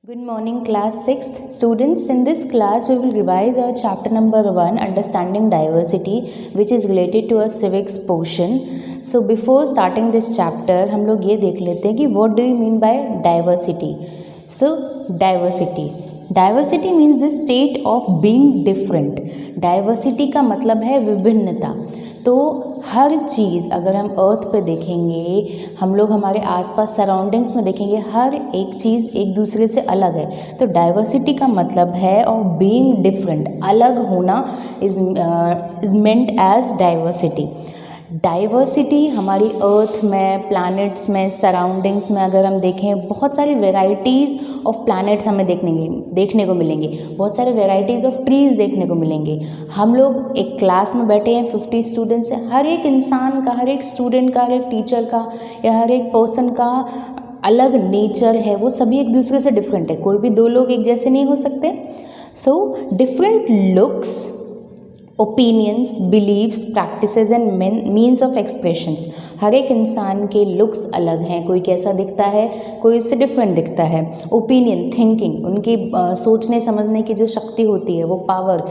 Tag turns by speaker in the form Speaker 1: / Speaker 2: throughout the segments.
Speaker 1: Good morning, class 6th. Students, in this class we will revise our chapter number 1, Understanding Diversity, which is related to our civics portion. So before starting this chapter, हम लोग ये देख लेते हैं कि what do you mean by diversity? So diversity means the state of being different. Diversity का मतलब है विभिन्नता. तो हर चीज़ अगर हम अर्थ पे देखेंगे, हम लोग हमारे आसपास सराउंडिंग्स में देखेंगे, हर एक चीज़ एक दूसरे से अलग है. तो डाइवर्सिटी का मतलब है और बीइंग डिफरेंट, अलग होना is meant as diversity. Diversity हमारी अर्थ में, प्लैनेट्स में, सराउंडिंग्स में अगर हम देखें, बहुत सारी वेराइटीज़ ऑफ प्लैनेट्स हमें देखने को मिलेंगे, बहुत सारे वेराइटीज़ ऑफ ट्रीज़ देखने को मिलेंगे. हम लोग एक क्लास में बैठे हैं, 50 स्टूडेंट्स हैं. हर एक इंसान का, हर एक स्टूडेंट का, हर एक टीचर का या हर एक पर्सन का अलग नेचर है. वो सभी एक दूसरे से डिफरेंट है. कोई भी दो लोग एक जैसे नहीं हो सकते. So different looks, opinions, beliefs, practices and means of expressions. हर एक इंसान के लुक्स अलग हैं. कोई कैसा दिखता है, कोई उससे डिफरेंट दिखता है. ओपिनियन, थिंकिंग, उनकी सोचने समझने की जो शक्ति होती है, वो पावर,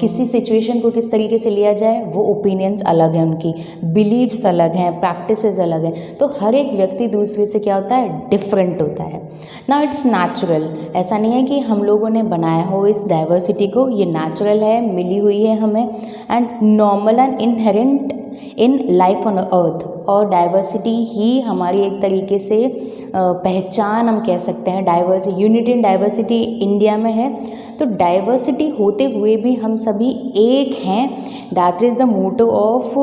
Speaker 1: किसी सिचुएशन को किस तरीके से लिया जाए, वो ओपिनियंस अलग हैं उनकी. बिलीव्स अलग हैं, प्रैक्टिसेस अलग हैं. तो हर एक व्यक्ति दूसरे से क्या होता है, डिफरेंट होता है. Now it's natural. ऐसा नहीं है कि हम लोगों ने बनाया हो इस डाइवर्सिटी को. ये नेचुरल है, मिली हुई है हमें, and normal and inherent in life on earth. और डाइवर्सिटी ही हमारी एक तरीके से पहचान हम कह सकते हैं. Diversity, unity in diversity India में है. तो डाइवर्सिटी होते हुए भी हम सभी एक हैं. That is the motto of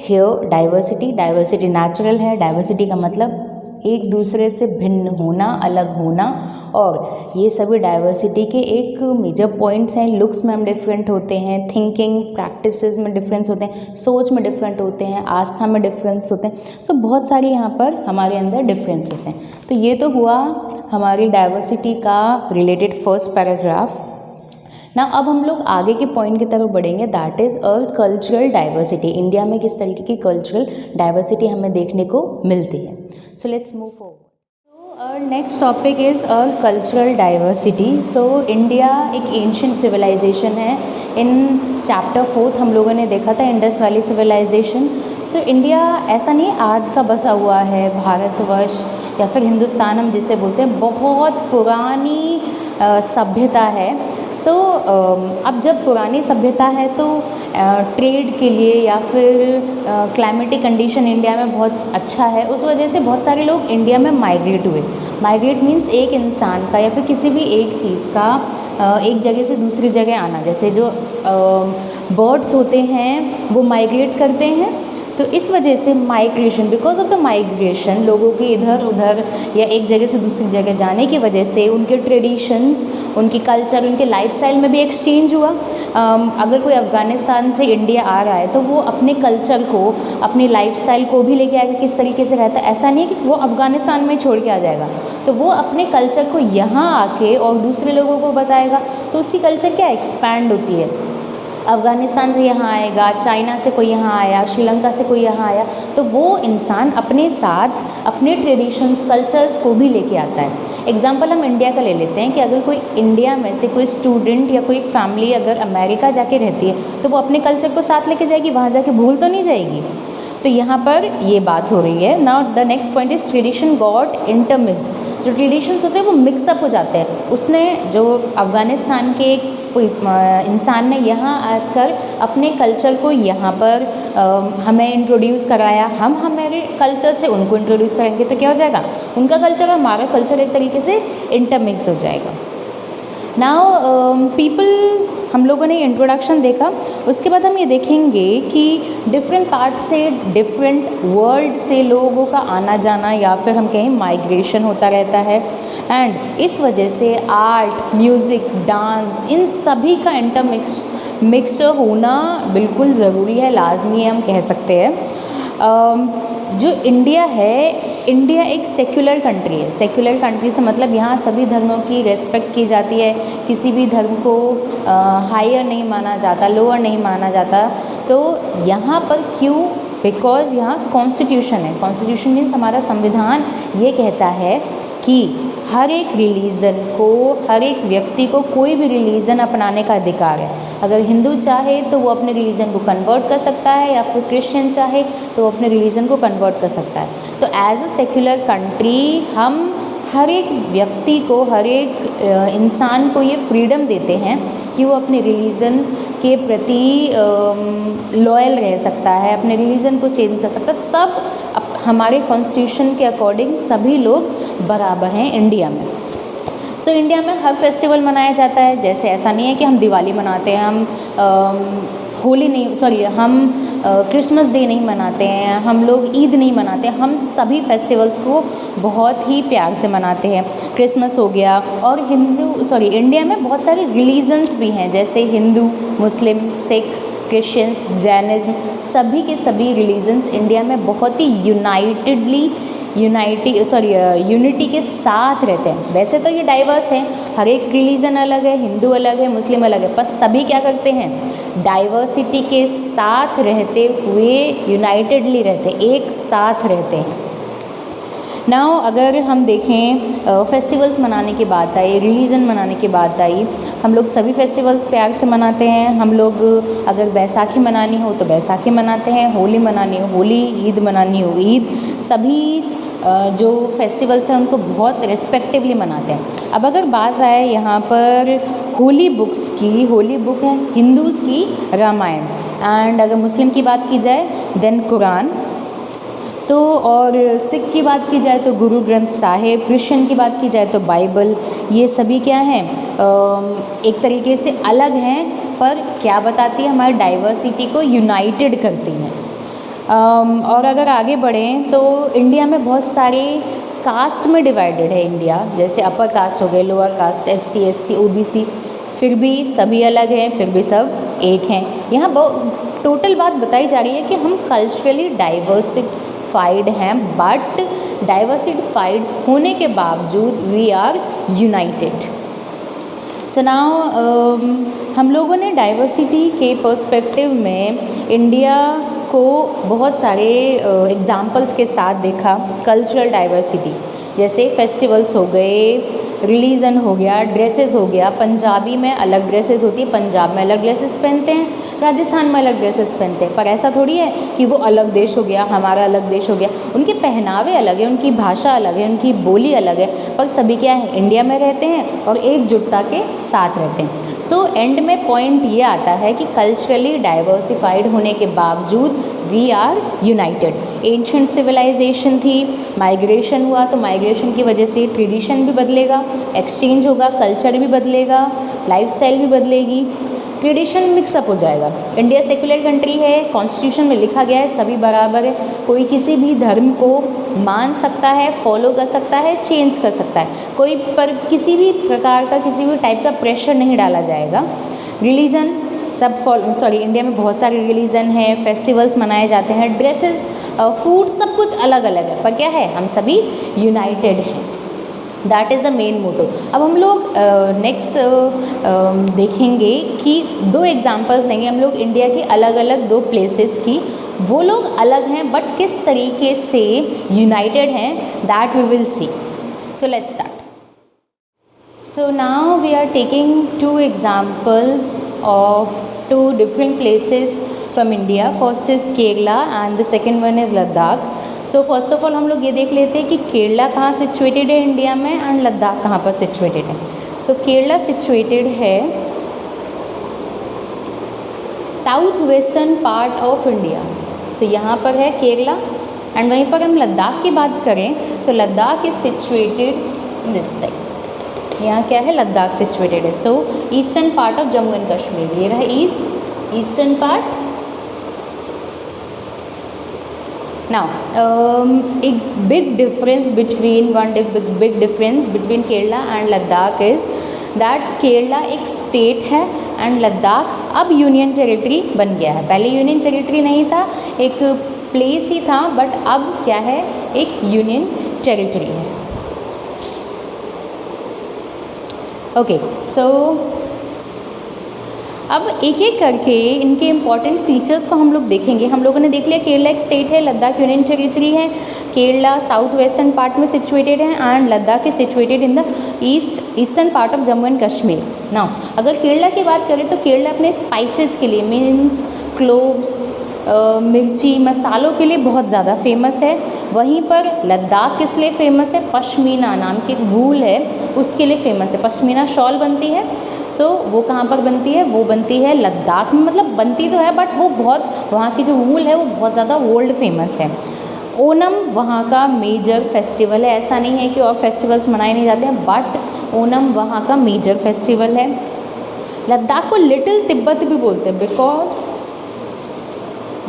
Speaker 1: here diversity. Diversity natural है. डाइवर्सिटी का मतलब एक दूसरे से भिन्न होना, अलग होना. और ये सभी डाइवर्सिटी के एक मेजर पॉइंट्स हैं. लुक्स में हम डिफरेंट होते हैं, थिंकिंग, प्रैक्टिसेस में डिफरेंस होते हैं, सोच में डिफरेंट होते हैं, आस्था में डिफरेंस होते हैं. तो बहुत सारी यहाँ पर हमारे अंदर डिफरेंसेस हैं. तो ये तो हुआ हमारी डाइवर्सिटी का रिलेटेड फर्स्ट पैराग्राफ. ना अब हम लोग आगे के पॉइंट की तरफ बढ़ेंगे. That is a cultural diversity. India में किस तरीके की कल्चरल डाइवर्सिटी हमें देखने को मिलती है. So let's move forward. Our next topic is cultural diversity. So India एक एंशियंट सिविलाइजेशन है. इन चैप्टर 4 हम लोगों ने देखा था Indus valley civilisation. So India ऐसा नहीं आज का बसा हुआ है. भारतवर्ष या फिर हिंदुस्तान हम जिसे बोलते हैं, बहुत पुरानी सभ्यता है. सो अब जब पुरानी सभ्यता है तो ट्रेड के लिए या फिर क्लाइमेटिक कंडीशन इंडिया में बहुत अच्छा है. उस वजह से बहुत सारे लोग इंडिया में माइग्रेट हुए. माइग्रेट मीन्स एक इंसान का या फिर किसी भी एक चीज़ का एक जगह से दूसरी जगह आना. जैसे जो बर्ड्स होते हैं वो माइग्रेट करते हैं. तो इस वजह से migration, because of the migration, लोगों के इधर उधर या एक जगह से दूसरी जगह जाने की वजह से उनके ट्रेडिशंस, उनकी कल्चर, उनके लाइफस्टाइल में भी एक्सचेंज हुआ. अगर कोई अफ़गानिस्तान से इंडिया आ रहा है तो वो अपने कल्चर को, अपनी लाइफस्टाइल को भी लेके आएगा. किस तरीके से रहता है, ऐसा नहीं है कि वो अफ़गानिस्तान में छोड़ के आ जाएगा. तो वो अपने कल्चर को यहाँ आके और दूसरे लोगों को बताएगा. तो उसकी कल्चर क्या एक्सपैंड होती है. अफ़गानिस्तान से यहाँ आएगा, चाइना से कोई यहाँ आया, श्रीलंका से कोई यहाँ आया, तो वो इंसान अपने साथ अपने ट्रेडिशंस, कल्चर्स को भी लेके आता है. एग्जाम्पल हम इंडिया का ले लेते हैं कि अगर कोई इंडिया में से कोई स्टूडेंट या कोई फैमिली अगर अमेरिका जाके रहती है तो वो अपने कल्चर को साथ लेके जाएगी. वहाँ जाके भूल तो नहीं जाएगी. तो यहाँ पर ये बात हो रही है. Now the next point is tradition got intermix. जो ट्रेडिशंस होते हैं वो मिक्सअप हो जाते हैं. उसने जो अफ़गानिस्तान के कोई इंसान ने यहाँ आकर अपने कल्चर को यहाँ पर हमें इंट्रोड्यूस कराया. हम हमारे कल्चर से उनको इंट्रोड्यूस करेंगे तो क्या हो जाएगा, उनका कल्चर और हमारा कल्चर एक तरीके से इंटरमिक्स हो जाएगा. नाउ पीपल, हम लोगों ने इंट्रोडक्शन देखा. उसके बाद हम ये देखेंगे कि डिफरेंट पार्ट से, डिफरेंट वर्ल्ड से लोगों का आना जाना या फिर हम कहें माइग्रेशन होता रहता है. एंड इस वजह से आर्ट, म्यूज़िक, डांस, इन सभी का मिक्सचर होना बिल्कुल ज़रूरी है, लाजमी है, हम कह सकते हैं. जो इंडिया है, इंडिया एक सेक्युलर कंट्री है. सेक्युलर कंट्री से मतलब यहाँ सभी धर्मों की रेस्पेक्ट की जाती है. किसी भी धर्म को हायर नहीं माना जाता, लोअर नहीं माना जाता. तो यहाँ पर क्यों, बिकॉज़ यहाँ कॉन्स्टिट्यूशन है. कॉन्स्टिट्यूशन मीन्स हमारा संविधान ये कहता है कि हर एक रिलीज़न को, हर एक व्यक्ति को कोई भी रिलीज़न अपनाने का अधिकार है। अगर हिंदू चाहे तो वो अपने रिलीजन को कन्वर्ट कर सकता है, या फिर क्रिश्चियन चाहे तो वो अपने रिलीजन को कन्वर्ट कर सकता है। तो एज अ सेक्युलर कंट्री हम हर एक व्यक्ति को, हर एक इंसान को ये फ्रीडम देते हैं कि वो अपने रिलीजन के प्रति लॉयल रह सकता है, अपने रिलीजन को चेंज कर सकता है। सब हमारे कॉन्स्टिट्यूशन के अकॉर्डिंग सभी लोग बराबर हैं इंडिया में। सो इंडिया में हर फेस्टिवल मनाया जाता है। जैसे ऐसा नहीं है कि हम दिवाली मनाते हैं, हम होली नहीं, सॉरी, हम क्रिसमस डे नहीं मनाते हैं, हम लोग ईद नहीं मनाते, हम सभी फेस्टिवल्स को बहुत ही प्यार से मनाते हैं। क्रिसमस हो गया, और इंडिया में बहुत सारे रिलीजन्स भी हैं, जैसे हिंदू, मुस्लिम, सिख, क्रिश्चियंस, जैनिज़्म, सभी के सभी रिलीजन्स इंडिया में बहुत ही यूनिटी के साथ रहते हैं। वैसे तो ये डाइवर्स हैं, हर एक रिलीजन अलग है, हिंदू अलग है, मुस्लिम अलग है, पर सभी क्या करते हैं, डाइवर्सिटी के साथ रहते हुए यूनाइटेडली रहते, एक साथ रहते हैं। नाउ अगर हम देखें फेस्टिवल्स मनाने की बात आई, रिलीजन मनाने की बात आई, हम लोग सभी फेस्टिवल्स प्यार से मनाते हैं। हम लोग अगर बैसाखी मनानी हो तो बैसाखी मनाते हैं, होली मनानी हो होली, ईद मनानी हो ईद, सभी जो फेस्टिवल्स हैं उनको बहुत रिस्पेक्टिवली मनाते हैं। अब अगर बात आए यहाँ पर होली बुक्स की, होली बुक है हिंदूज़ की रामायण, एंड अगर मुस्लिम की बात की जाए देन कुरान, तो और सिख की बात की जाए तो गुरु ग्रंथ साहिब, क्रिश्चियन की बात की जाए तो बाइबल। ये सभी क्या हैं, एक तरीके से अलग हैं, पर क्या बताती है, हमारी डाइवर्सिटी को यूनाइटेड करती हैं। और अगर आगे बढ़ें तो इंडिया में बहुत सारे कास्ट में डिवाइडेड है इंडिया, जैसे अपर कास्ट हो गए, lower caste, ST SC OBC, फिर भी सभी अलग हैं, फिर भी सब एक हैं। यहाँ टोटल बात बताई जा रही है कि हम कल्चरली डाइवर्सिफाइड हैं, बट डाइवर्सिफाइड होने के बावजूद we are united. So now हम लोगों ने डाइवर्सिटी के पर्सपेक्टिव में इंडिया को बहुत सारे एग्जाम्पल्स के साथ देखा। कल्चरल डाइवर्सिटी जैसे फेस्टिवल्स हो गए, रिलीजन हो गया, ड्रेसेस हो गया। पंजाबी में अलग ड्रेसेस होती है, पंजाब में अलग ड्रेसेस पहनते हैं, राजस्थान में अलग ड्रेसेस पहनते हैं, पर ऐसा थोड़ी है कि वो अलग देश हो गया, हमारा अलग देश हो गया। उनके पहनावे अलग है, उनकी भाषा अलग है, उनकी बोली अलग है, पर सभी क्या है, इंडिया में रहते हैं और एकजुटता के साथ रहते हैं। सो एंड में पॉइंट ये आता है कि कल्चरली डाइवर्सिफाइड होने के बावजूद we are united. Ancient civilisation थी, माइग्रेशन हुआ, तो माइग्रेशन की वजह से ट्रेडिशन भी बदलेगा, एक्सचेंज होगा, कल्चर भी बदलेगा, लाइफस्टाइल भी बदलेगी, ट्रेडिशन मिक्सअप हो जाएगा। इंडिया सेक्युलर कंट्री है, कॉन्स्टिट्यूशन में लिखा गया है सभी बराबर है, कोई किसी भी धर्म को मान सकता है, फॉलो कर सकता है, चेंज कर सकता है, कोई पर किसी भी प्रकार का, किसी भी टाइप का प्रेशर नहीं डाला जाएगा। रिलीजन इंडिया में बहुत सारे रिलीजन हैं, फेस्टिवल्स मनाए जाते हैं, ड्रेसेस, फूड, सब कुछ अलग अलग है, पर क्या है, हम सभी यूनाइटेड हैं। That is the main motto. अब हम लोग नेक्स्ट देखेंगे कि 2 एग्जांपल्स देंगे हम लोग इंडिया के अलग अलग 2 प्लेसेस की। वो लोग अलग हैं बट किस तरीके से यूनाइटेड हैं, that we will see. So let's start. So now we are taking 2 examples of 2 different places from India. First is Kerala and the second one is Ladakh. So first of all हम लोग ये देख लेते हैं कि केरला कहाँ situated है India में एंड लद्दाख कहाँ पर सिचुएटेड है। सो केरला सिचुएटेड है south western part of India. So यहाँ पर है केरला एंड वहीं पर हम लद्दाख की बात करें तो Ladakh is situated in this side. यहाँ क्या है, लद्दाख सिचुएटेड है। सो eastern part of Jammu and Kashmir, ये रहा ईस्टर्न पार्ट। नाउ एक big difference between Kerala and Ladakh is that Kerala एक स्टेट है एंड लद्दाख अब यूनियन टेरिटरी बन गया है। पहले यूनियन टेरिटरी नहीं था, एक प्लेस ही था, बट अब क्या है, एक यूनियन टेरिटरी है। ओके, सो अब एक एक करके इनके इम्पॉर्टेंट फीचर्स को हम लोग देखेंगे। हम लोगों ने देख लिया केरला एक स्टेट है, लद्दाख यूनियन टेरिटरी है, केरला साउथ वेस्टर्न पार्ट में सिचुएटेड है and Ladakh is situated in the eastern part of Jammu and Kashmir. Now अगर केरला की बात करें तो केरला अपने स्पाइसेस के लिए मीन्स क्लोव्स, मिर्ची, मसालों के लिए बहुत ज़्यादा फेमस है। वहीं पर लद्दाख किस लिए फेमस है? पश्मीना नाम की एक वूल है उसके लिए फेमस है। पश्मीना शॉल बनती है। सो वो कहाँ पर बनती है? वो बनती है लद्दाख में, मतलब बनती तो है बट वो बहुत, वहाँ की जो वूल है वो बहुत ज़्यादा वर्ल्ड फेमस है। ओनम वहाँ का मेजर फेस्टिवल है। ऐसा नहीं है कि और फेस्टिवल्स मनाए नहीं जाते हैं, बट ओनम वहाँ का मेजर फेस्टिवल है। लद्दाख को लिटिल तिब्बत भी बोलते हैं बिकॉज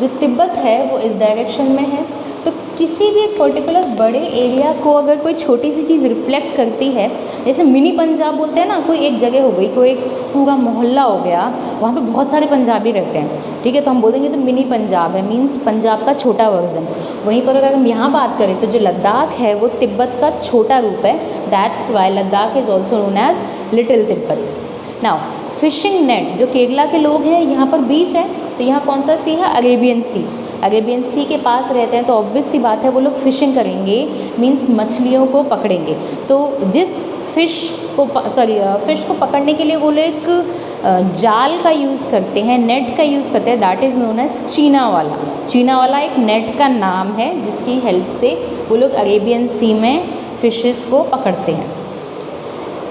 Speaker 1: जो तिब्बत है वो इस डायरेक्शन में है। तो किसी भी एक पर्टिकुलर बड़े एरिया को अगर कोई छोटी सी चीज़ रिफ्लेक्ट करती है, जैसे मिनी पंजाब बोलते हैं ना, कोई एक जगह हो गई, कोई एक पूरा मोहल्ला हो गया, वहाँ पे बहुत सारे पंजाबी रहते हैं, ठीक है, तो हम बोलेंगे तो मिनी पंजाब है, मीन्स पंजाब का छोटा वर्जन। वहीं पर अगर हम यहाँ बात करें तो जो लद्दाख है वो तिब्बत का छोटा रूप है। That's why Ladakh is also known as little Tibet. Now fishing net, जो केरला के लोग हैं, यहाँ पर बीच है, तो यहाँ कौन सा सी है? अरेबियन सी। अरेबियन सी के पास रहते हैं तो ऑब्वियस सी बात है वो लोग फिशिंग करेंगे, मीन्स मछलियों को पकड़ेंगे। तो जिस फिश को पकड़ने के लिए वो लोग एक जाल का यूज़ करते हैं, नेट का यूज़ करते हैं, दैट इज़ नोन एज चीना वाला। चीना वाला एक नेट का नाम है जिसकी हेल्प से वो लोग अरेबियन सी में फिशेस को पकड़ते हैं।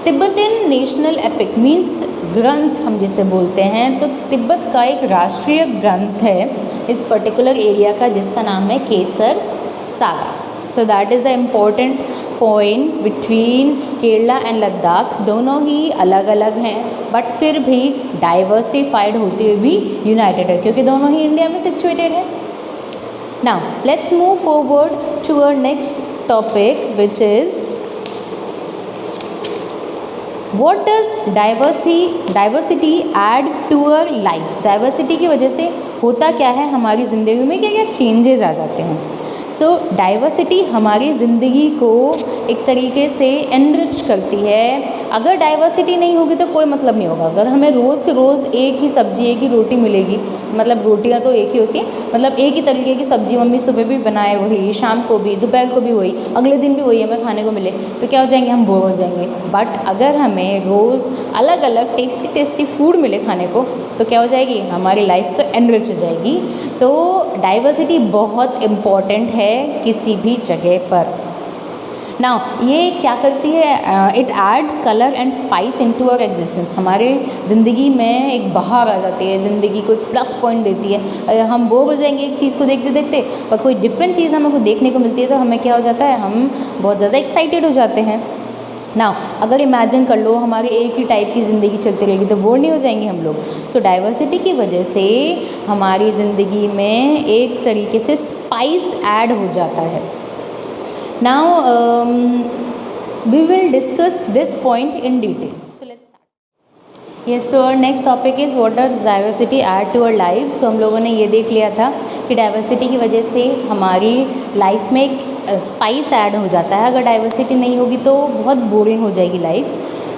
Speaker 1: तिब्बतियन नेशनल एपिक मीन्स ग्रंथ हम जिसे बोलते हैं, तो तिब्बत का एक राष्ट्रीय ग्रंथ है इस पर्टिकुलर एरिया का जिसका नाम है Kesar saga. So that is the important point between Kerala and Ladakh. दोनों ही अलग अलग हैं बट फिर भी डाइवर्सिफाइड होते हुए भी यूनाइटेड है क्योंकि दोनों ही इंडिया में सिचुएटेड है। Now let's move forward to our next topic which is what does diversity add to our lifes. Diversity की वजह से होता क्या है, हमारी ज़िंदगी में क्या क्या चेंजेस आ जाते हैं। सो डाइवर्सिटी हमारी ज़िंदगी को एक तरीके से एनरिच करती है। अगर डाइवर्सिटी नहीं होगी तो कोई मतलब नहीं होगा। अगर हमें रोज़ के रोज़ एक ही सब्ज़ी, एक ही रोटी मिलेगी, मतलब रोटियां तो एक ही होती हैं, मतलब एक ही तरीके की सब्ज़ी मम्मी सुबह भी बनाए वही, शाम को भी, दोपहर को भी वही, अगले दिन भी वही हमें खाने को मिले, तो क्या हो जाएंगे? हम बोर हो जाएंगे। बट अगर हमें रोज़ अलग अलग टेस्टी फूड मिले खाने को तो क्या हो जाएगी? हमारी लाइफ तो एनरिच हो जाएगी। तो डाइवर्सिटी बहुत इम्पॉर्टेंट है किसी भी जगह पर। नाउ ये क्या करती है? It adds colour and spice into our existence. हमारे ज़िंदगी में एक बहार आ जाती है, ज़िंदगी को एक प्लस पॉइंट देती है। अगर हम बोर हो जाएंगे एक चीज़ को देखते देखते, पर कोई डिफरेंट चीज़ हमको देखने को मिलती है तो हमें क्या हो जाता है? हम बहुत ज़्यादा एक्साइटेड हो जाते हैं। नाउ अगर इमेजिन कर लो हमारी एक ही टाइप की ज़िंदगी चलती रहेगी तो बोर नहीं हो जाएंगे हम लोग। सो डाइवर्सिटी की वजह से हमारी ज़िंदगी में एक तरीके से स्पाइस ऐड हो जाता है। Now we will discuss this point in detail. So let's start. Yes, so next topic is what does diversity add to our life. So हम लोगों ने ये देख लिया था कि डाइवर्सिटी की वजह से हमारी लाइफ में एक स्पाइस ऐड हो जाता है। अगर डाइवर्सिटी नहीं होगी तो बहुत बोरिंग हो जाएगी life.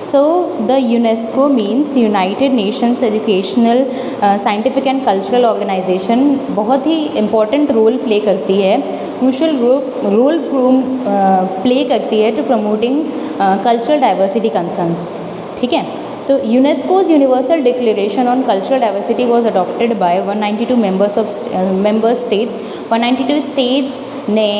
Speaker 1: So the UNESCO means United Nations educational scientific and cultural organisation बहुत ही इम्पॉर्टेंट रोल प्ले करती है, क्रूशल रोल प्ले करती है to promoting cultural diversity concerns. ठीक है, तो UNESCO's universal declaration on cultural diversity was adopted by 192 member states. 192 states ने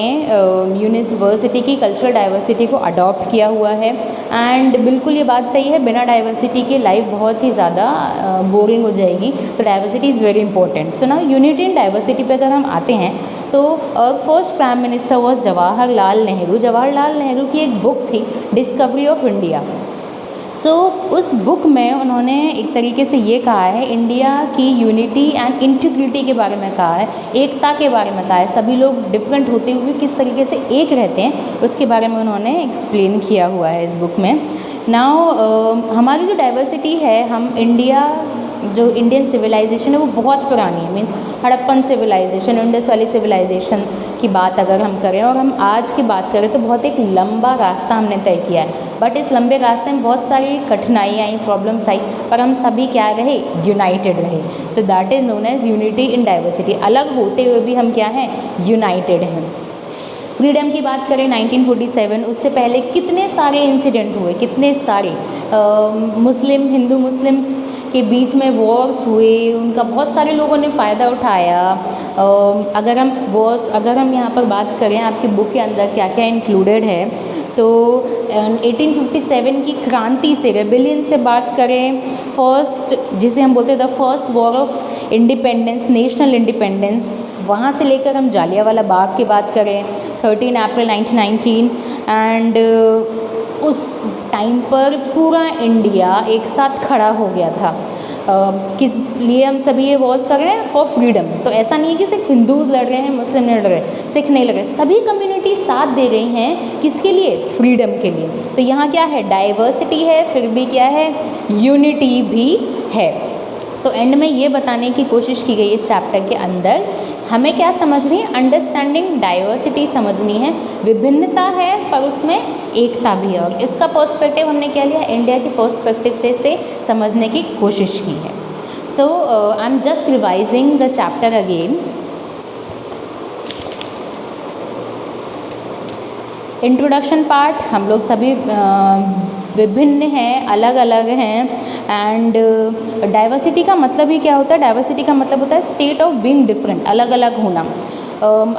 Speaker 1: यूनिवर्सिटी की कल्चरल डाइवर्सिटी को अडॉप्ट किया हुआ है। एंड बिल्कुल ये बात सही है, बिना डाइवर्सिटी की लाइफ बहुत ही ज़्यादा बोरिंग हो जाएगी। तो diversity is very important. So now unity in diversity पे अगर हम आते हैं तो first prime minister was Jawaharlal Nehru. Jawaharlal Nehru की एक बुक थी डिस्कवरी ऑफ इंडिया। सो उस बुक में उन्होंने एक तरीके से ये कहा है, इंडिया की यूनिटी एंड इंटीग्रिटी के बारे में कहा है, एकता के बारे में कहा है, सभी लोग डिफरेंट होते हुए किस तरीके से एक रहते हैं उसके बारे में उन्होंने एक्सप्लेन किया हुआ है इस बुक में। नाउ हमारी जो डाइवर्सिटी है, हम जो इंडियन सिविलाइजेशन है वो बहुत पुरानी है, मीन्स हड़प्पन सिविलाइजेशन, इंडस वाली सिविलाइजेशन की बात अगर हम करें और हम आज की बात करें तो बहुत एक लंबा रास्ता हमने तय किया है। बट इस लंबे रास्ते में बहुत सारी कठिनाइयाँ आई, प्रॉब्लम्स आई, पर हम सभी क्या रहे? यूनाइटेड रहे। तो that is known as unity in diversity. अलग होते हुए भी हम क्या हैं? यूनाइटेड हैं। फ्रीडम की बात करें 1947, उससे पहले कितने सारे इंसिडेंट हुए, कितने सारे मुस्लिम हिंदू मुस्लिम्स के बीच में वॉर्स हुए, उनका बहुत सारे लोगों ने फ़ायदा उठाया। अगर हम यहाँ पर बात करें आपकी बुक के अंदर क्या क्या इंक्लूडेड है, तो 1857 की क्रांति से, रेबेलियन से बात करें, फर्स्ट जिसे हम बोलते हैं the first war of independence, national independence, वहाँ से लेकर हम जालियांवाला बाग की बात करें 13 अप्रैल 1919, एंड उस टाइम पर पूरा इंडिया एक साथ खड़ा हो गया था। किस लिए हम सभी ये वॉर्स कर रहे हैं? For freedom. तो ऐसा नहीं है कि सिर्फ हिंदूज लड़ रहे हैं, मुस्लिम नहीं लड़ रहे, सिख नहीं लड़ रहे, सभी कम्युनिटी साथ दे रही हैं किसके लिए? फ्रीडम के लिए। तो यहाँ क्या है? डाइवर्सिटी है, फिर भी क्या है? यूनिटी भी है। तो एंड में ये बताने की कोशिश की गई इस चैप्टर के अंदर, हमें क्या समझनी है? अंडरस्टैंडिंग डाइवर्सिटी समझनी है। विभिन्नता है पर उसमें एकता भी है, और इसका पर्सपेक्टिव हमने क्या लिया? इंडिया के पर्सपेक्टिव से इसे समझने की कोशिश की है। So I am just revising the chapter again. Introduction part, हम लोग सभी विभिन्न हैं, अलग अलग हैं, एंड डाइवर्सिटी का मतलब ही क्या होता है? डाइवर्सिटी का मतलब होता है स्टेट ऑफ बीइंग डिफरेंट, अलग अलग होना।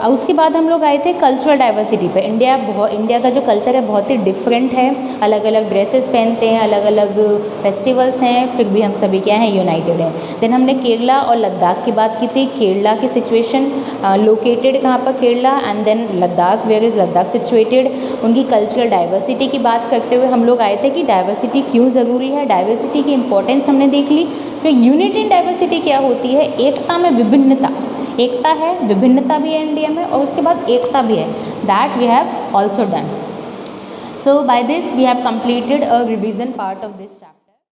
Speaker 1: उसके बाद हम लोग आए थे कल्चरल डाइवर्सिटी पे। इंडिया का जो कल्चर है बहुत ही डिफरेंट है, अलग अलग ड्रेसेस पहनते हैं, अलग अलग फेस्टिवल्स हैं, फिर भी हम सभी क्या हैं? यूनाइटेड हैं। देन हमने केरला और लद्दाख की बात की थी। केरला की सिचुएशन लोकेटेड कहाँ पर? Kerala, and then Ladakh, where is Ladakh situated. उनकी कल्चरल डाइवर्सिटी की बात करते हुए हम लोग आए थे कि डाइवर्सिटी क्यों ज़रूरी है, डाइवर्सिटी की इंपॉर्टेंस हमने देख ली। फिर यूनिटी इन डाइवर्सिटी क्या होती है? एकता में विभिन्नता। एकता है, विभिन्नता भी है इंडिया में, और उसके बाद एकता भी है। That we have also done. So by this we have completed a revision part of this chapter.